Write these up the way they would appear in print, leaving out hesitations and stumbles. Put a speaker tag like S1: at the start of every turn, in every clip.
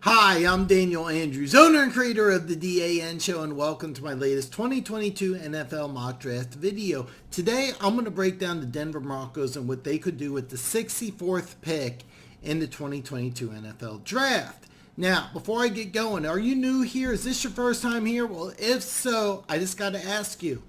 S1: Hi, I'm Daniel Andrews, owner and creator of the DAN Show, and welcome to my latest 2022 NFL mock draft video. Today, I'm going to break down the Denver Broncos and what they could do with the 64th pick in the 2022 NFL Draft. Now, before I get going, are you new here? Is this your first time here? Well, if so, I just got to ask you,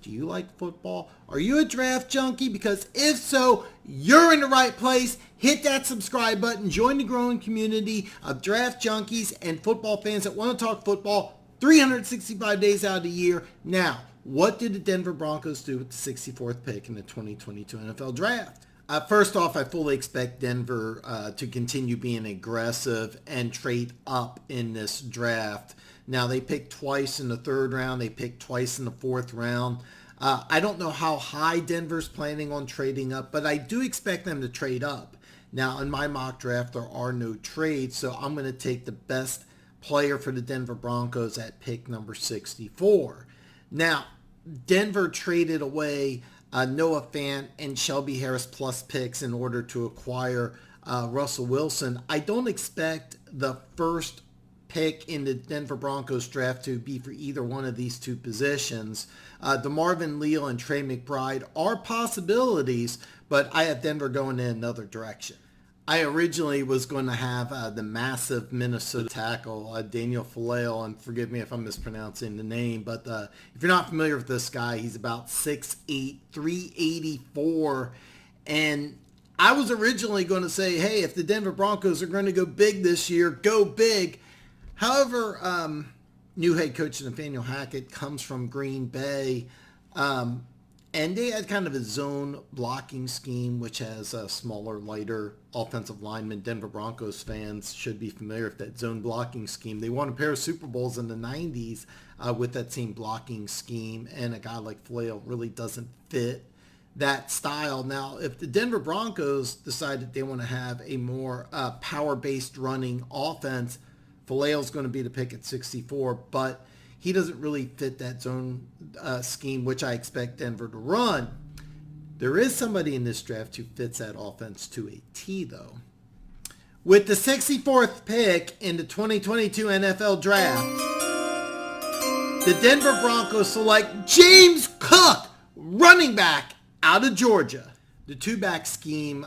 S1: do you like football? Are you a draft junkie? Because if so, you're in the right place. Hit that subscribe button. Join the growing community of draft junkies and football fans that want to talk football 365 days out of the year. Now, what did the Denver Broncos do with the 64th pick in the 2022 NFL Draft? First off, I fully expect Denver to continue being aggressive and trade up in this draft. Now, they picked twice in the third round. They picked twice in the fourth round. I don't know how high Denver's planning on trading up, but I do expect them to trade up. Now, in my mock draft, there are no trades, so I'm going to take the best player for the Denver Broncos at pick number 64. Now, Denver traded away Noah Fant and Shelby Harris plus picks in order to acquire Russell Wilson. I don't expect the first pick in the Denver Broncos draft to be for either one of these two positions. DeMarvin Leal and Trey McBride are possibilities, but I have Denver going in another direction. I originally was going to have the massive Minnesota tackle, Daniel Falale, and forgive me if I'm mispronouncing the name, but if you're not familiar with this guy, he's about 6'8", 384, and I was originally going to say, hey, if the Denver Broncos are going to go big this year, go big. However, new head coach Nathaniel Hackett comes from Green Bay, and they had kind of a zone blocking scheme, which has a smaller, lighter offensive lineman. Denver Broncos fans should be familiar with that zone blocking scheme. They won a pair of Super Bowls in the 90s with that same blocking scheme, and a guy like Falale really doesn't fit that style. Now, if the Denver Broncos decide that they want to have a more power-based running offense, Falale's going to be the pick at 64, but he doesn't really fit that zone scheme, which I expect Denver to run. There is somebody in this draft who fits that offense to a T, though. With the 64th pick in the 2022 NFL Draft, the Denver Broncos select James Cook, running back out of Georgia. The two-back scheme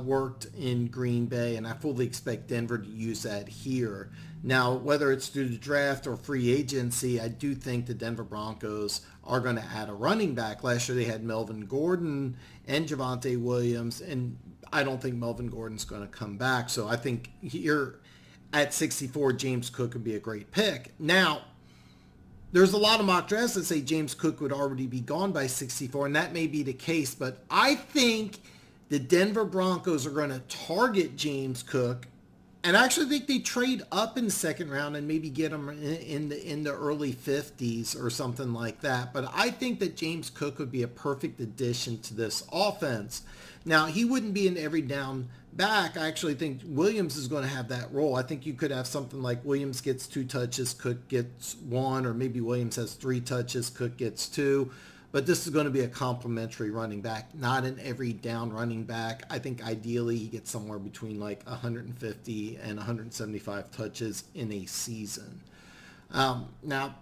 S1: worked in Green Bay, and I fully expect Denver to use that here. Now, whether it's through the draft or free agency, I do think the Denver Broncos are going to add a running back. Last year they had Melvin Gordon and Javonte Williams, and I don't think Melvin Gordon's going to come back. So I think here at 64, James Cook would be a great pick. Now, there's a lot of mock drafts that say James Cook would already be gone by 64, and that may be the case, but I think the Denver Broncos are going to target James Cook, and I actually think they trade up in the second round and maybe get him in the early 50s or something like that. But I think that James Cook would be a perfect addition to this offense. Now, he wouldn't be an every down back. I actually think Williams is going to have that role. I think you could have something like Williams gets 2 touches, Cook gets 1, or maybe Williams has 3 touches, Cook gets 2. But this is going to be a complimentary running back, not an every down running back. I think ideally he gets somewhere between like 150 and 175 touches in a season. Now,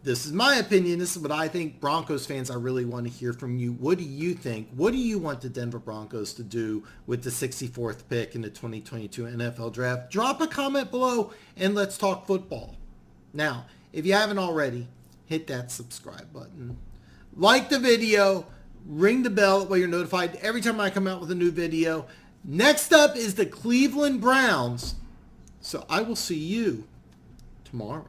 S1: this is my opinion. This is what I think. Broncos fans, I really want to hear from you. What do you think? What do you want the Denver Broncos to do with the 64th pick in the 2022 NFL Draft? Drop a comment below and let's talk football. Now, if you haven't already, hit that subscribe button. Like the video, ring the bell, that way you're notified every time I come out with a new video. Next up is the Cleveland Browns. So I will see you tomorrow.